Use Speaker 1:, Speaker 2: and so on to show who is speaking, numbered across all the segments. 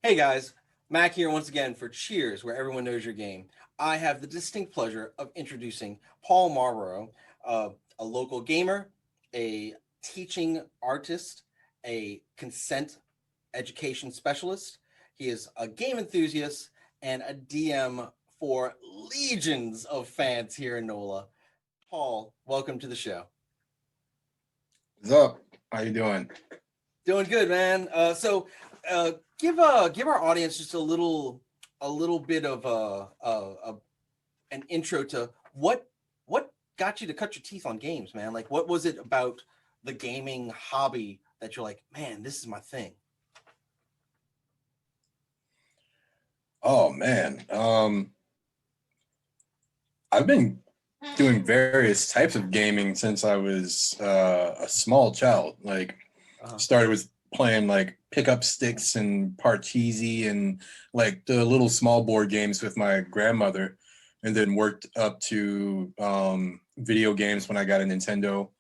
Speaker 1: Hey guys, Mac here once again for Cheers, where everyone knows your game. I have the distinct pleasure of introducing Paul Malbrough, a local gamer, a teaching artist, a consent education specialist. He is a game enthusiast and a DM for legions of fans here in NOLA. Paul, welcome to the show.
Speaker 2: What's up? How you doing?
Speaker 1: Doing good, man. So give our audience just a little bit of an intro to what got you to cut your teeth on games, man. Like, what was it about the gaming hobby that you're like, man, this is my thing?
Speaker 2: Oh man, I've been doing various types of gaming since I was a small child. Like,
Speaker 1: Uh-huh.
Speaker 2: started with playing like pickup sticks and Parcheesi and like the little small board games with my grandmother, and then worked up to video games when I got a Nintendo.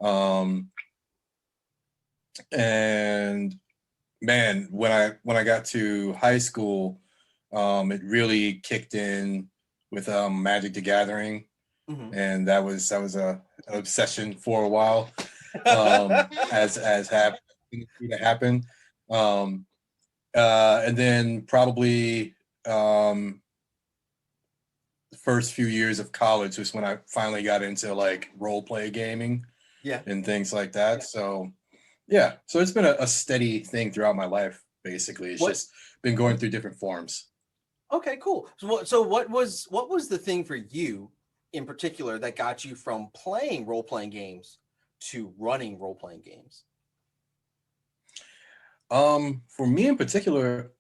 Speaker 2: Um, and man, when I got to high school, it really kicked in with Magic the Gathering,
Speaker 1: Hmm.
Speaker 2: and that was an obsession for a while, as happened to happen. Um, and then probably the first few years of college was when I finally got into like role play gaming
Speaker 1: Yeah.
Speaker 2: and things like that. So yeah, so it's been a steady thing throughout my life. Basically, it's
Speaker 1: What?
Speaker 2: just been going through different forms.
Speaker 1: Okay, cool. So what was the thing for you in particular that got you from playing role playing games to running role playing games?
Speaker 2: For me in particular,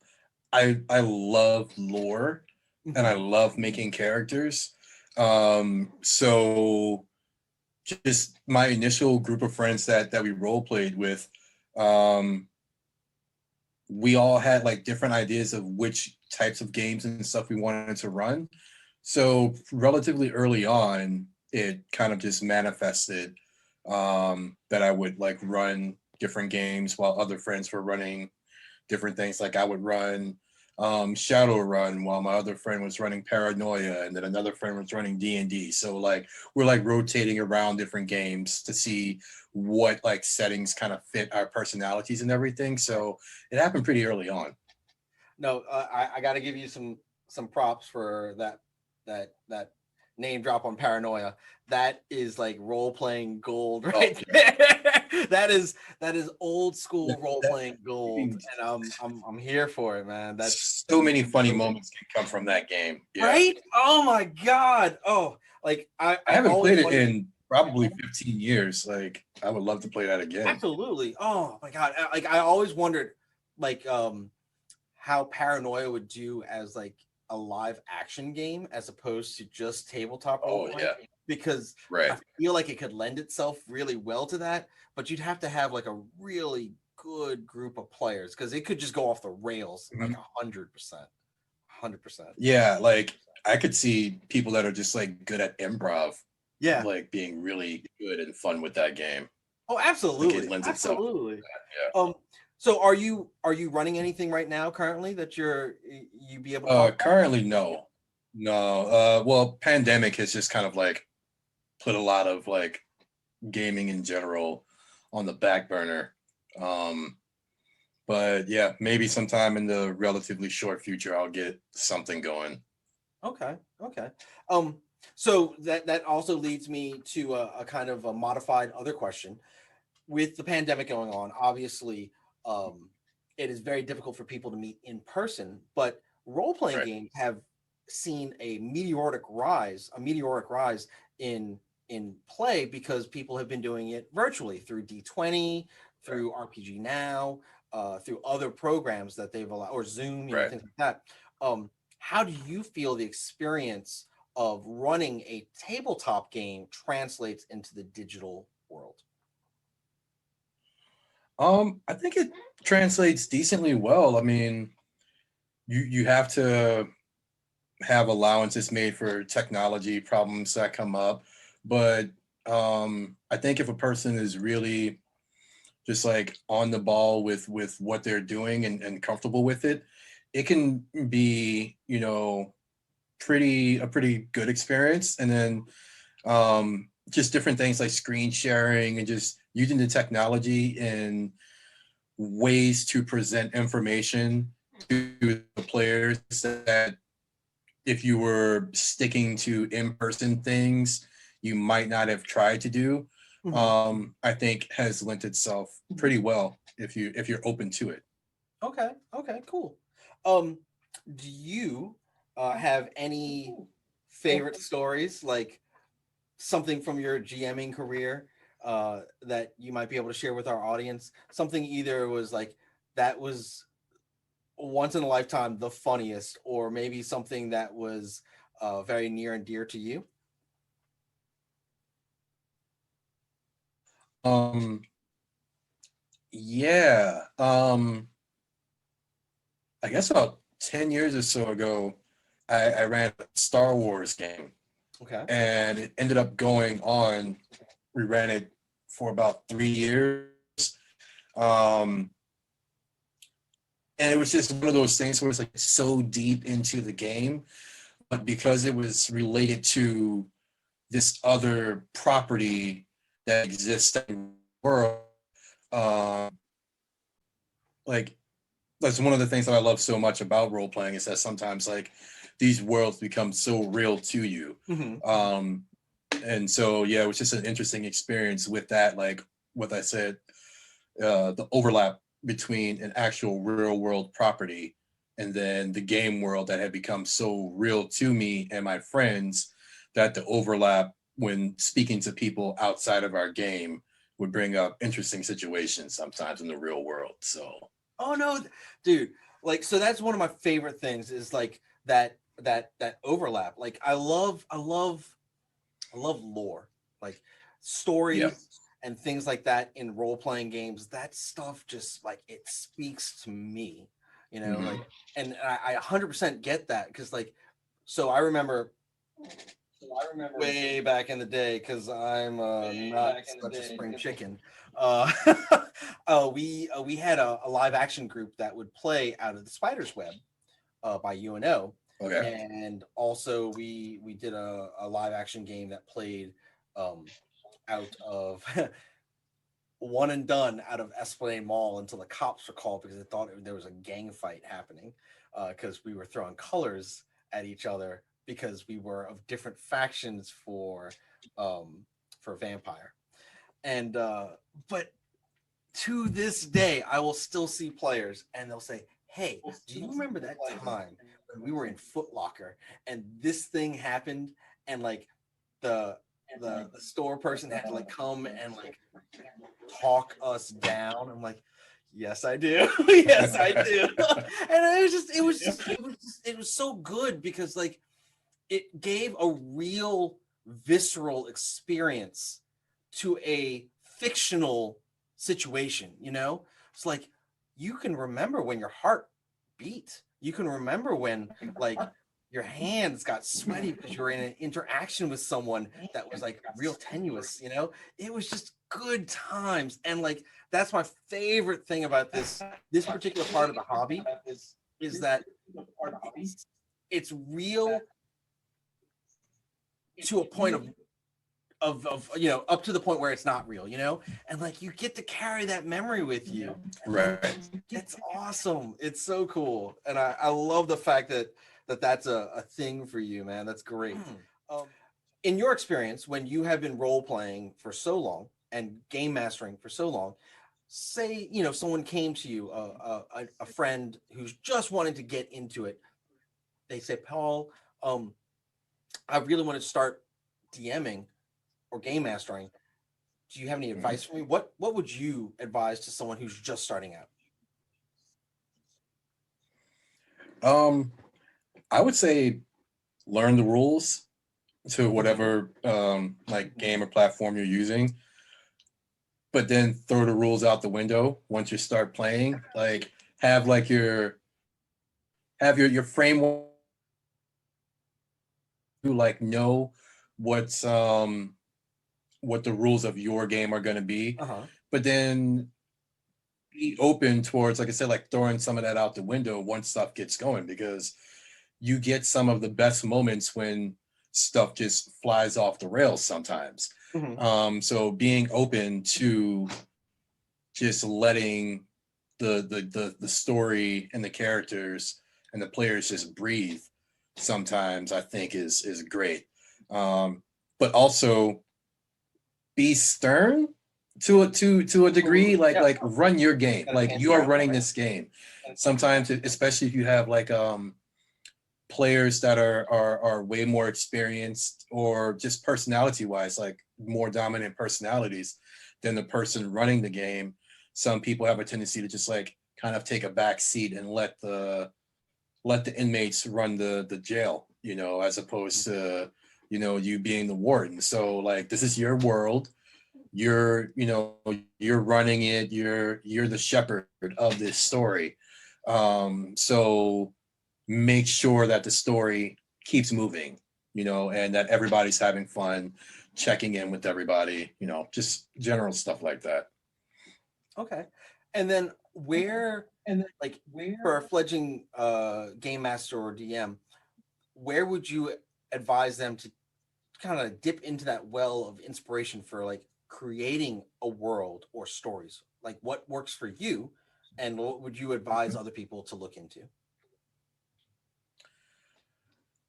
Speaker 2: I love lore and I
Speaker 1: Hmm.
Speaker 2: love making characters. So just my initial group of friends that we role played with, um, we all had like different ideas of which types of games and stuff we wanted to run. So relatively early on, it kind of just manifested that I would like run different games while other friends were running different things. Like I would run Shadowrun while my other friend was running Paranoia, and then another friend was running D&D. So like we're like rotating around different games to see what like settings kind of fit our personalities and everything.
Speaker 1: Right.
Speaker 2: So it happened pretty early on.
Speaker 1: No, I got to give you some props for that name drop on Paranoia. That is like role playing gold
Speaker 2: Oh
Speaker 1: right
Speaker 2: yeah,
Speaker 1: there. that is old school role
Speaker 2: that,
Speaker 1: playing gold, and I'm here for it, man. That's
Speaker 2: so many funny
Speaker 1: brilliant,
Speaker 2: moments can come from that game. Yeah,
Speaker 1: right? Oh my god! Oh, like I
Speaker 2: I
Speaker 1: I
Speaker 2: haven't
Speaker 1: always
Speaker 2: played it
Speaker 1: wondered.
Speaker 2: in probably 15 years. Like I would love to play that again.
Speaker 1: Absolutely. Oh my god! Like I always wondered, like how Paranoia would do as like a live action game as opposed to just tabletop role
Speaker 2: Oh
Speaker 1: playing,
Speaker 2: yeah,
Speaker 1: because I
Speaker 2: right.
Speaker 1: feel like it could lend itself really well to that, but you'd have to have like a really good group of players because it could just go off the rails like
Speaker 2: Mhm.
Speaker 1: 100%. 100%.
Speaker 2: Yeah, like I could see people that are just like good at improv,
Speaker 1: Yeah.
Speaker 2: like being really good and fun with that game.
Speaker 1: Oh,
Speaker 2: Like it
Speaker 1: absolutely.
Speaker 2: lends itself to
Speaker 1: Absolutely.
Speaker 2: that.
Speaker 1: Um, so are you running anything right now currently that you be able to talk about?
Speaker 2: Currently, no, no. Well, pandemic has just kind of like put a lot of like gaming in general on the back burner. Um, but yeah, maybe sometime in the relatively short future, I'll get something going.
Speaker 1: Okay, okay. Um, so that also leads me to a kind of a modified other question. With the pandemic going on, obviously, it is very difficult for people to meet in person, but role-playing
Speaker 2: Right,
Speaker 1: games have seen a meteoric rise in play because people have been doing it virtually through D20,
Speaker 2: right,
Speaker 1: through RPG Now, through other programs that they've allowed, or Zoom,
Speaker 2: right.
Speaker 1: things like that. How do you feel the experience of running a tabletop game translates into the digital world?
Speaker 2: I think it translates decently well. I mean, you have to have allowances made for technology problems that come up, but I think if a person is really just like on the ball with what they're doing and comfortable with it, it can be, you know, a pretty good experience. And then just different things like screen sharing and just using the technology in ways to present information to the players that if you were sticking to in-person things, you might not have tried to do. I think has lent itself pretty well if you're open to it.
Speaker 1: Okay. Okay. Cool. Um, do you have any favorite stories, like something from your GMing career, that you might be able to share with our audience? Something either was like that was once in a lifetime the funniest, or maybe something that was very near and dear to you.
Speaker 2: Um, yeah. I guess about 10 years or so ago, I ran a Star Wars game
Speaker 1: Okay.
Speaker 2: and it ended up going on. We ran it for about 3 years. Um, and it was just one of those things where it's like so deep into the game, but because it was related to this other property that exists in the world, um, like that's one of the things that I love so much about role playing is that sometimes like these worlds become so real to you.
Speaker 1: Hmm.
Speaker 2: Um, and so yeah, it was just an interesting experience with that. Like what I said, the overlap between an actual real world property and then the game world that had become so real to me and my friends that the overlap when speaking to people outside of our game would bring up interesting situations sometimes in the real world. So
Speaker 1: Oh no, dude. Like, so that's one of my favorite things is like that overlap. Like I love lore, like
Speaker 2: yeah.
Speaker 1: stories and things like that in role playing games. That stuff just like it speaks to me, like,
Speaker 2: Mhm.
Speaker 1: and I 100% get that because like, so I remember way back in the day because I'm not such a spring chicken. Uh, we had a live action group that would play out of the Spider's Web by UNO,
Speaker 2: Okay.
Speaker 1: and also we did a live action game that played um, out of One and Done out of Esplanade Mall until the cops were called because they thought there was a gang fight happening because we were throwing colors at each other because we were of different factions um, for Vampire. And but to this day, I will still see players and they'll say, "Hey, do you remember that time when we were in Foot Locker and this thing happened?" And like the the store person had to like come and like talk us down. I'm like, yes, I do. Yes, I do. And it was so good because like it gave a real visceral experience to a fictional situation. It's like you can remember when your heart beat. You can remember when like your hands got sweaty because you were in an interaction with someone that was like real tenuous. It was just good times. And like that's my favorite thing about this particular part of the hobby is that it's real to a point of up to the point where it's not real. And like you get to carry that memory with you, and
Speaker 2: Right.
Speaker 1: it's awesome. It's so cool, and I love the fact that's a thing for you, man. That's great. um, in your experience, when you have been role playing for so long and game mastering for so long, say someone came to you, a friend who's just wanting to get into it. They say, Paul, I really want to start DMing or game mastering. Do you have any
Speaker 2: Mhm.
Speaker 1: advice for me? What would you advise to someone who's just starting out?
Speaker 2: Um, I would say learn the rules to
Speaker 1: Mhm.
Speaker 2: whatever like game or platform you're using, but then throw the rules out the window once you start playing. Like have like your framework. You like know what's what the rules of your game are going to be,
Speaker 1: Uh-huh.
Speaker 2: but then be open towards, like I said, like throwing some of that out the window once stuff gets going, because you get some of the best moments when stuff just flies off the rails sometimes. So being open to just letting the story and the characters and the players just breathe sometimes, I think is great. But also be stern to a degree, like run your game, like you are running this game. Sometimes, especially if you have like players that are way more experienced, or just personality wise, like more dominant personalities than the person running the game, some people have a tendency to just like kind of take a back seat and let the inmates run the jail, as opposed to you being the warden. So like, this is your world, you're running it, you're the shepherd of this story. So make sure that the story keeps moving, and that everybody's having fun, checking in with everybody, just general stuff like that.
Speaker 1: Okay. And then where, like, for a fledgling game master or DM, where would you advise them to kind of dip into that well of inspiration for like creating a world or stories? Like, what works for you, and what would you advise other people to look into?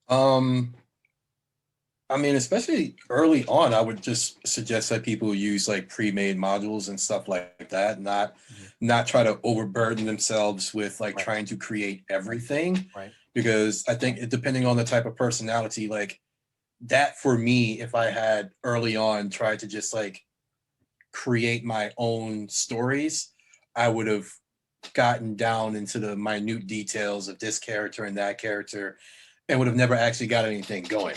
Speaker 2: Um, I mean, especially early on, I would just suggest that people use like pre-made modules and stuff like that, not try to overburden themselves with like
Speaker 1: Right.
Speaker 2: trying to create everything,
Speaker 1: Right.
Speaker 2: because I think depending on the type of personality, like that for me, if I had early on tried to just like create my own stories, I would have gotten down into the minute details of this character and that character, and would have never actually got anything going.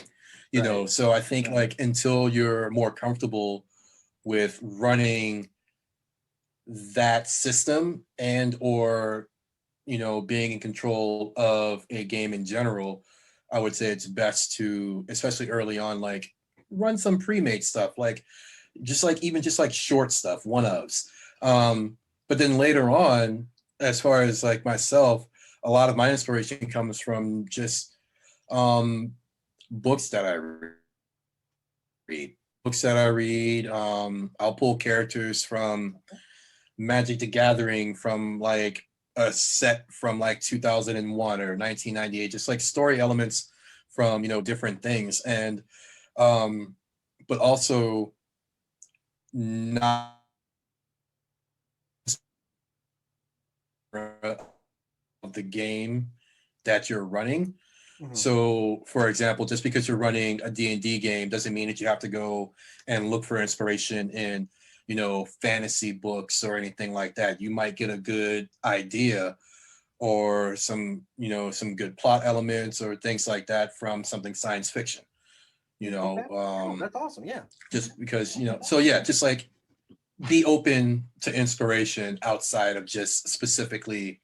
Speaker 1: Right.
Speaker 2: So I think like until you're more comfortable with running that system, and or being in control of a game in general, I would say it's best to, especially early on, like run some pre-made stuff, like just like short stuff, one ofs. But then later on, as far as like myself, a lot of my inspiration comes from just um, books that I read. I'll pull characters from Magic the Gathering, from like a set from like 2001 or 1998, just like story elements from different things, and but also not the game that you're running. So, for example, just because you're running a D&D game doesn't mean that you have to go and look for inspiration in, fantasy books or anything like that. You might get a good idea, or some good plot elements or things like that from something science fiction.
Speaker 1: Okay. Oh, that's awesome. Yeah.
Speaker 2: Just because, so yeah, just like be open to inspiration outside of just specifically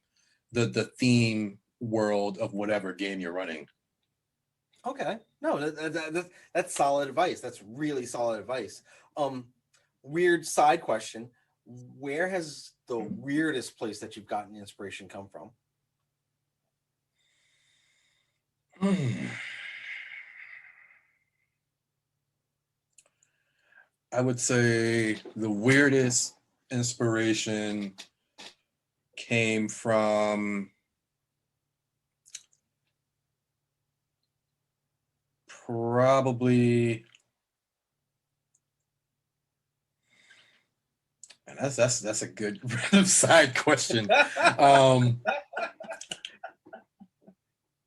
Speaker 2: the theme world of whatever game you're running.
Speaker 1: Okay. No, that's solid advice. That's really solid advice. Um, Weird side question. Where has the weirdest place that you've gotten inspiration come from?
Speaker 2: I would say the weirdest inspiration came from probably, and that's a good random side question. Um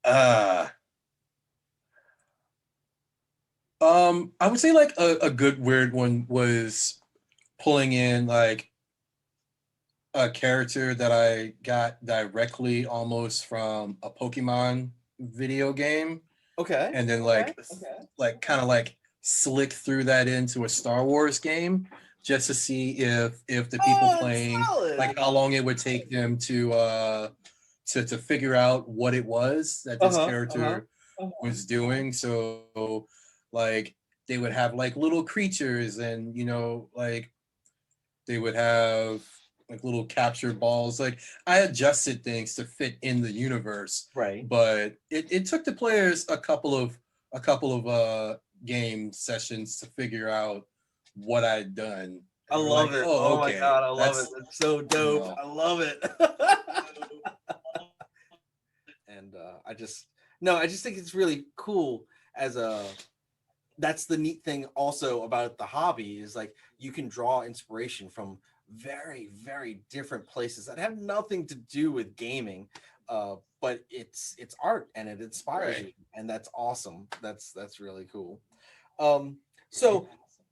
Speaker 2: uh I would say like a good weird one was pulling in like a character that I got directly almost from a Pokemon video game,
Speaker 1: Okay.
Speaker 2: and then like kind of like slick through that into a Star Wars game, just to see if the people
Speaker 1: Oh, it's
Speaker 2: playing, like
Speaker 1: solid.
Speaker 2: how long it would take them to figure out what it was that this
Speaker 1: Uh-huh.
Speaker 2: character was doing. So like they would have like little creatures, and like they would have like little capture balls. Like I adjusted things to fit in the universe,
Speaker 1: Right.
Speaker 2: but it took the players a couple of game sessions to figure out what I'd done.
Speaker 1: I
Speaker 2: And they're
Speaker 1: love
Speaker 2: like,
Speaker 1: it.
Speaker 2: oh,
Speaker 1: Oh my
Speaker 2: okay,
Speaker 1: God, I love it.
Speaker 2: that's
Speaker 1: It's so
Speaker 2: you
Speaker 1: dope.
Speaker 2: know,
Speaker 1: I love it. And I just no, I just think it's really cool as a that's the neat thing also about the hobby is like you can draw inspiration from very, very different places that have nothing to do with gaming. But it's art and it inspires
Speaker 2: right.
Speaker 1: you, and that's awesome. That's really cool. Um, so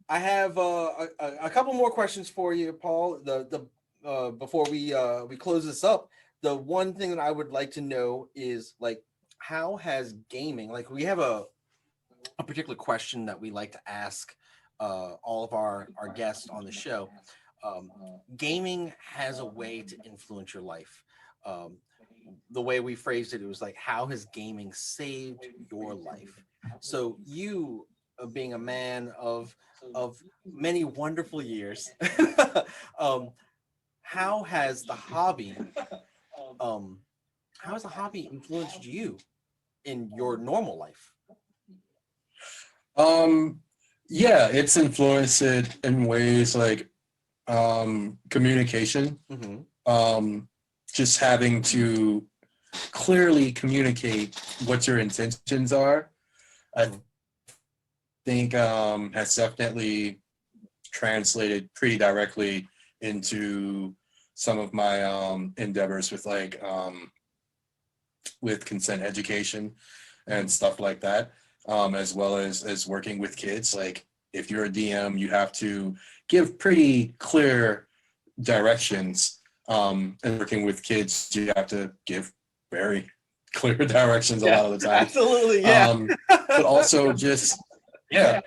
Speaker 1: I have a couple more questions for you, Paul. The before we close this up, the one thing that I would like to know is like how has gaming like we have a particular question that we like to ask all of our guests on the show. Um, Gaming has a way to influence your life. Um, the way we phrased it, it was like, how has gaming saved your life? So you, being a man of many wonderful years, um, how has the hobby um, how has the hobby influenced you in your normal life?
Speaker 2: Um, yeah, it's influenced it in ways like communication.
Speaker 1: Mm-hmm.
Speaker 2: Um, just having to clearly communicate what your intentions are. I
Speaker 1: Mm-hmm.
Speaker 2: think has definitely translated pretty directly into some of my endeavors with like with consent education and stuff like that, as well as working with kids. Like if you're a DM, you have to give pretty clear directions. And working with kids, you have to give very clear directions a
Speaker 1: Yeah,
Speaker 2: lot of the time.
Speaker 1: absolutely. Yeah.
Speaker 2: But also just yeah,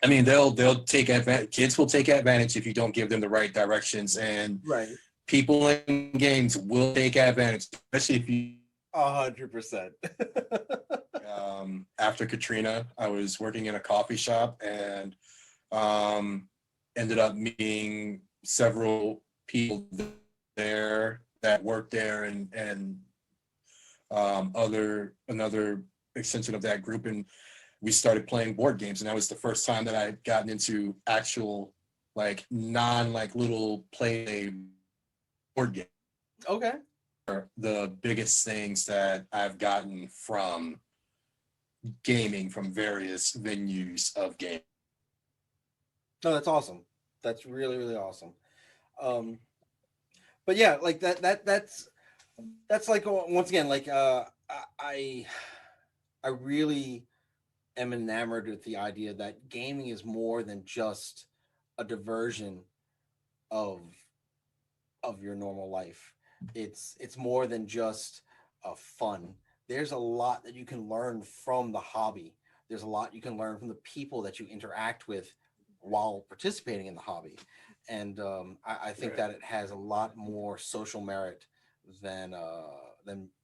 Speaker 2: I mean they'll take advantage. Kids will take advantage if you don't give them the right directions, and
Speaker 1: Right.
Speaker 2: people in games will take advantage, especially if you
Speaker 1: 100%.
Speaker 2: after Katrina, I was working in a coffee shop and um, ended up meeting several people there that worked there and another extension of that group, and we started playing board games, and that was the first time that I had gotten into actual like non like little play board game.
Speaker 1: Okay.
Speaker 2: The biggest things that I've gotten from gaming from various venues of game.
Speaker 1: No, that's awesome. That's really, really awesome. Um, but yeah, like that's like once again, like I really am enamored with the idea that gaming is more than just a diversion of your normal life. It's more than just a fun. There's a lot that you can learn from the hobby. There's a lot you can learn from the people that you interact with while participating in the hobby, and I think
Speaker 2: Right.
Speaker 1: that it has a lot more social merit than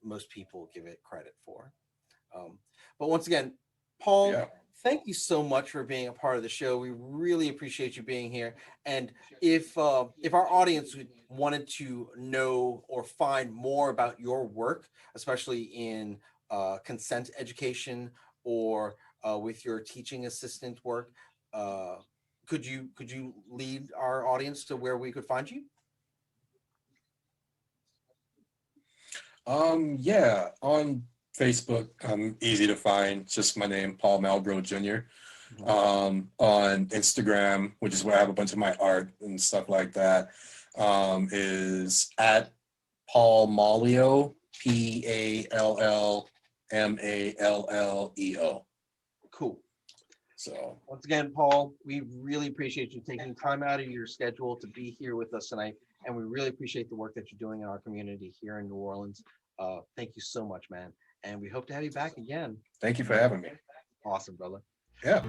Speaker 1: most people give it credit for. Um, but once again, Paul,
Speaker 2: Yeah.
Speaker 1: thank you so much for being a part of the show. We really appreciate you being here. And if our audience wanted to know or find more about your work, especially in consent education or with your teaching assistant work, uh, could you lead our audience to where we could find you?
Speaker 2: Yeah, on Facebook, I'm easy to find. Just my name, Paul Malbrough Jr.
Speaker 1: Mhm.
Speaker 2: On Instagram, which is where I have a bunch of my art and stuff like that, is at Paul Malleo, PALLMALLEO.
Speaker 1: Cool.
Speaker 2: So
Speaker 1: Once again, Paul, we really appreciate you taking time out of your schedule to be here with us tonight, and we really appreciate the work that you're doing in our community here in New Orleans. Thank you so much, man, and we hope to have you back again.
Speaker 2: thank you for having me.
Speaker 1: Awesome, brother.
Speaker 2: Yeah.